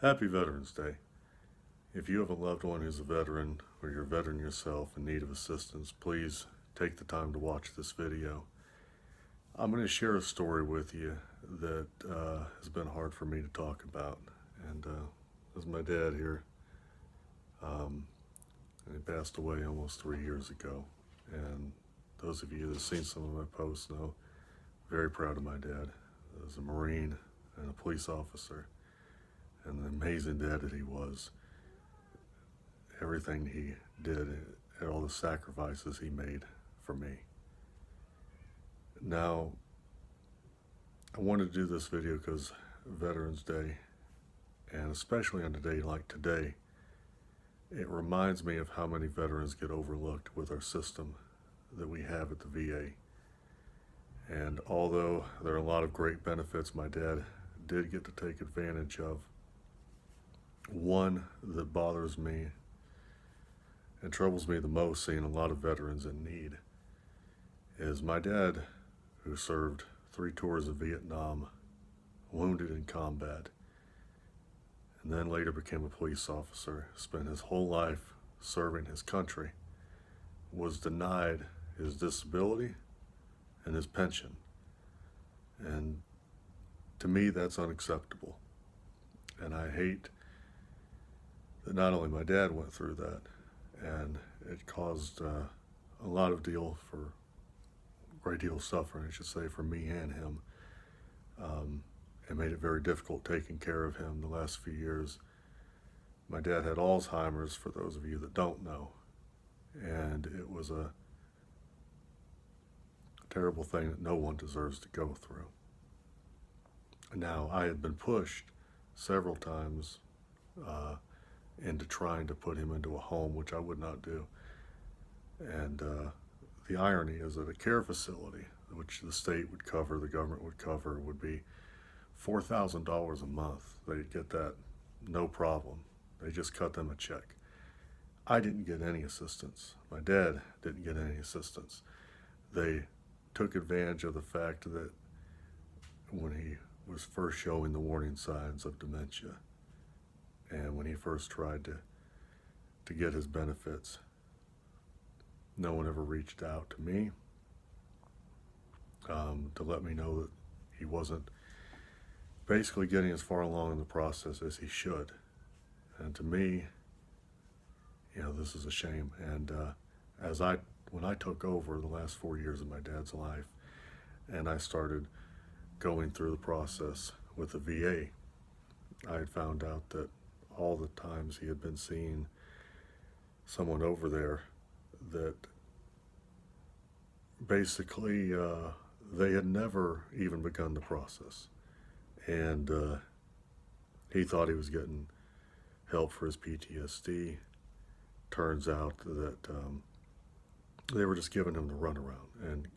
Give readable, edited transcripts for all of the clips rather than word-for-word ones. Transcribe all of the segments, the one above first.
Happy Veterans Day. If you have a loved one who's a veteran or you're a veteran yourself in need of assistance, please take the time to watch this video. I'm going to share a story with you that has been hard for me to talk about. And this is my dad here. And he passed away almost 3 years ago. And those of you that have seen some of my posts know, very proud of my dad as a Marine and a police officer, and the amazing dad that he was. Everything he did and all the sacrifices he made for me. Now, I wanted to do this video because Veterans Day, and especially on a day like today, it reminds me of how many veterans get overlooked with our system that we have at the VA. And although there are a lot of great benefits my dad did get to take advantage of, one that bothers me and troubles me the most, seeing a lot of veterans in need, is my dad, who served 3 tours of Vietnam, wounded in combat, and then later became a police officer, spent his whole life serving his country, was denied his disability and his pension. And to me, that's unacceptable. And I hate that not only my dad went through that, and it caused a great deal of suffering, I should say, for me and him. It made it very difficult taking care of him the last few years. My dad had Alzheimer's, for those of you that don't know, and it was a terrible thing that no one deserves to go through. Now, I had been pushed several times into trying to put him into a home, which I would not do. And the irony is that a care facility, which the state would cover, the government would cover, would be $4,000 a month. They'd get that no problem. They just cut them a check. I didn't get any assistance. My dad didn't get any assistance. They took advantage of the fact that when he was first showing the warning signs of dementia, and when he first tried to get his benefits, no one ever reached out to me to let me know that he wasn't basically getting as far along in the process as he should. And to me, this is a shame. And when I took over the last 4 years of my dad's life, and I started going through the process with the VA, I had found out that all the times he had been seeing someone over there, that basically they had never even begun the process. And he thought he was getting help for his PTSD. Turns out that they were just giving him the runaround and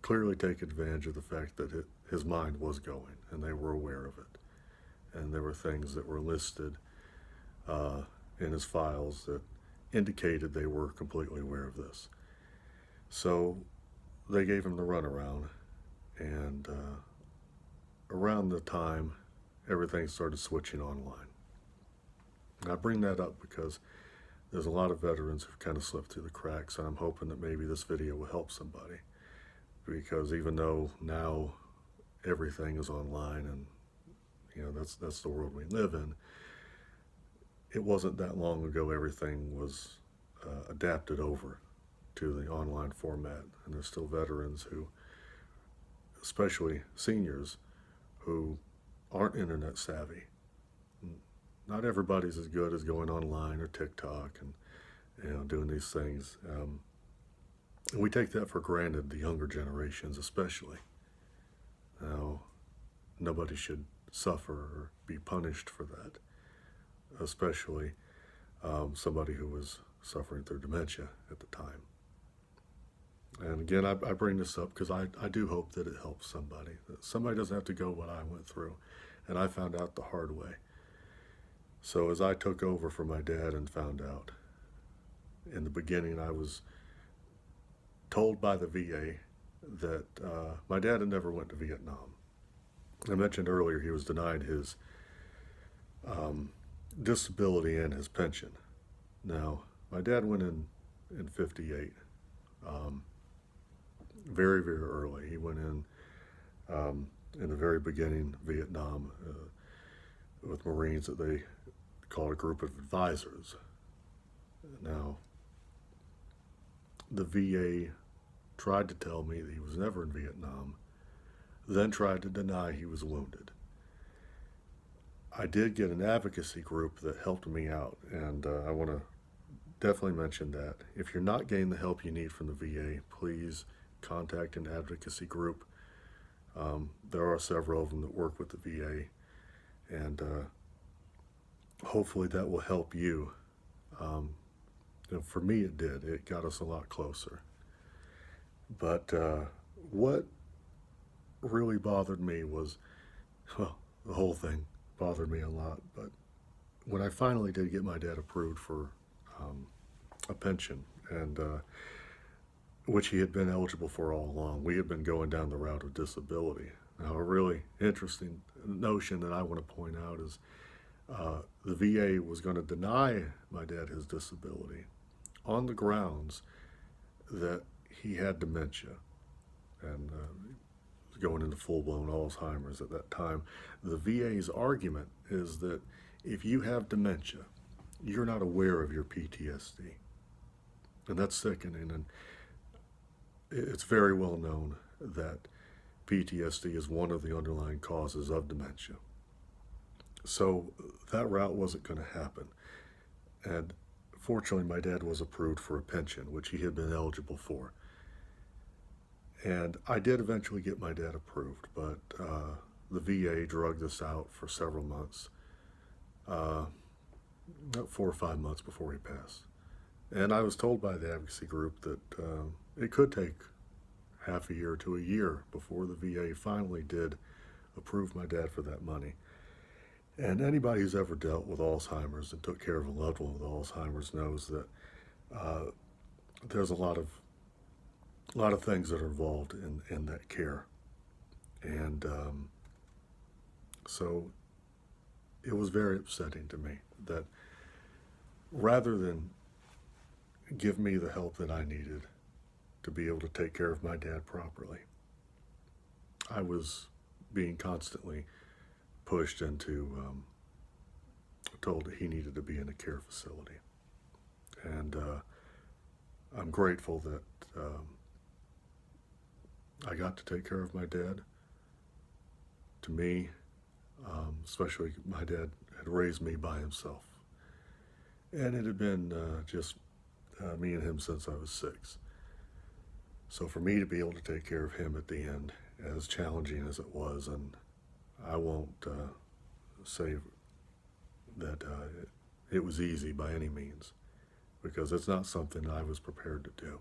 clearly take advantage of the fact that his mind was going, and they were aware of it. And there were things that were listed in his files that indicated they were completely aware of this. So they gave him the runaround, and around the time everything started switching online. And I bring that up because there's a lot of veterans who've kind of slipped through the cracks, and I'm hoping that maybe this video will help somebody. Because even though now everything is online, and that's the world we live in, it wasn't that long ago everything was adapted over to the online format, and there's still veterans who, especially seniors, who aren't internet savvy. Not everybody's as good as going online or TikTok and doing these things. And we take that for granted, the younger generations especially. Now, nobody should suffer or be punished for that, especially somebody who was suffering through dementia at the time. And again, I bring this up because I do hope that it helps somebody. That somebody doesn't have to go what I went through. And I found out the hard way. So as I took over for my dad and found out, in the beginning I was told by the VA that my dad had never went to Vietnam. I mentioned earlier he was denied his disability and his pension. Now, my dad went in 58, very, very early. He went in the very beginning, Vietnam, with Marines that they called a group of advisors. Now, the VA tried to tell me that he was never in Vietnam, then tried to deny he was wounded. I did get an advocacy group that helped me out, and I want to definitely mention that. If you're not getting the help you need from the VA, please contact an advocacy group. There are several of them that work with the VA, and hopefully that will help you. For me, it did. It got us a lot closer. But what really bothered me was, well, the whole thing bothered me a lot. But when I finally did get my dad approved for a pension, and which he had been eligible for all along, we had been going down the route of disability. Now, a really interesting notion that I want to point out is the VA was going to deny my dad his disability on the grounds that he had dementia and going into full-blown Alzheimer's at that time. The VA's argument is that if you have dementia, you're not aware of your PTSD. And that's sickening. And it's very well known that PTSD is one of the underlying causes of dementia. So that route wasn't going to happen. And fortunately, my dad was approved for a pension, which he had been eligible for. And I did eventually get my dad approved, but the VA dragged this out for several months, 4 or 5 months before he passed. And I was told by the advocacy group that it could take half a year to a year before the VA finally did approve my dad for that money. And anybody who's ever dealt with Alzheimer's and took care of a loved one with Alzheimer's knows that there's a lot of things that are involved in that care. And so it was very upsetting to me that rather than give me the help that I needed to be able to take care of my dad properly, I was being constantly pushed into, told that he needed to be in a care facility. And I'm grateful that I got to take care of my dad. To me, especially my dad had raised me by himself. And it had been just me and him since I was 6. So for me to be able to take care of him at the end, as challenging as it was, and I won't say that it was easy by any means, because it's not something I was prepared to do.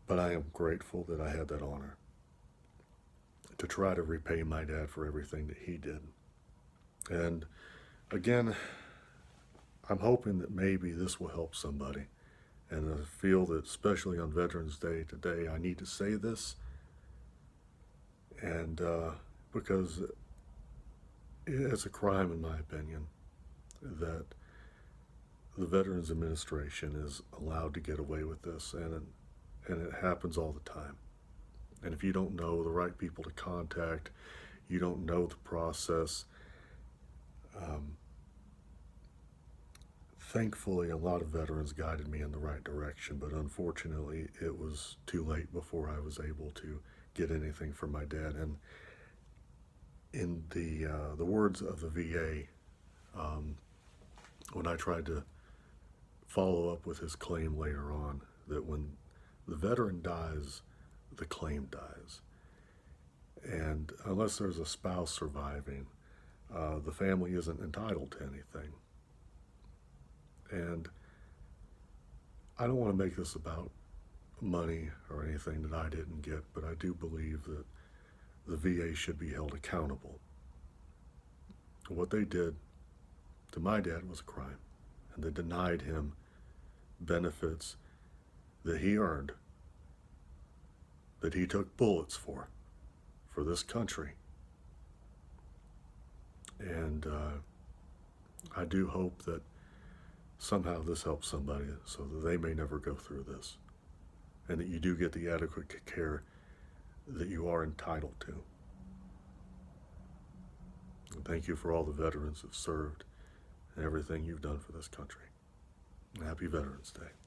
But I am grateful that I had that honor to try to repay my dad for everything that he did. And again, I'm hoping that maybe this will help somebody. And I feel that especially on Veterans Day today, I need to say this. And because it's a crime, in my opinion, that the Veterans Administration is allowed to get away with this, and it happens all the time. And if you don't know the right people to contact, you don't know the process. Thankfully, a lot of veterans guided me in the right direction, but unfortunately, it was too late before I was able to get anything for my dad. And in the words of the VA, when I tried to follow up with his claim later on, that when the veteran dies, the claim dies. And unless there's a spouse surviving, the family isn't entitled to anything. And I don't want to make this about money or anything that I didn't get, but I do believe that the VA should be held accountable. What they did to my dad was a crime, and they denied him benefits that he earned, that he took bullets for this country. And And I do hope that somehow this helps somebody so that they may never go through this, and that you do get the adequate care that you are entitled to. And thank you for all the veterans who've served and everything you've done for this country. Happy Veterans Day.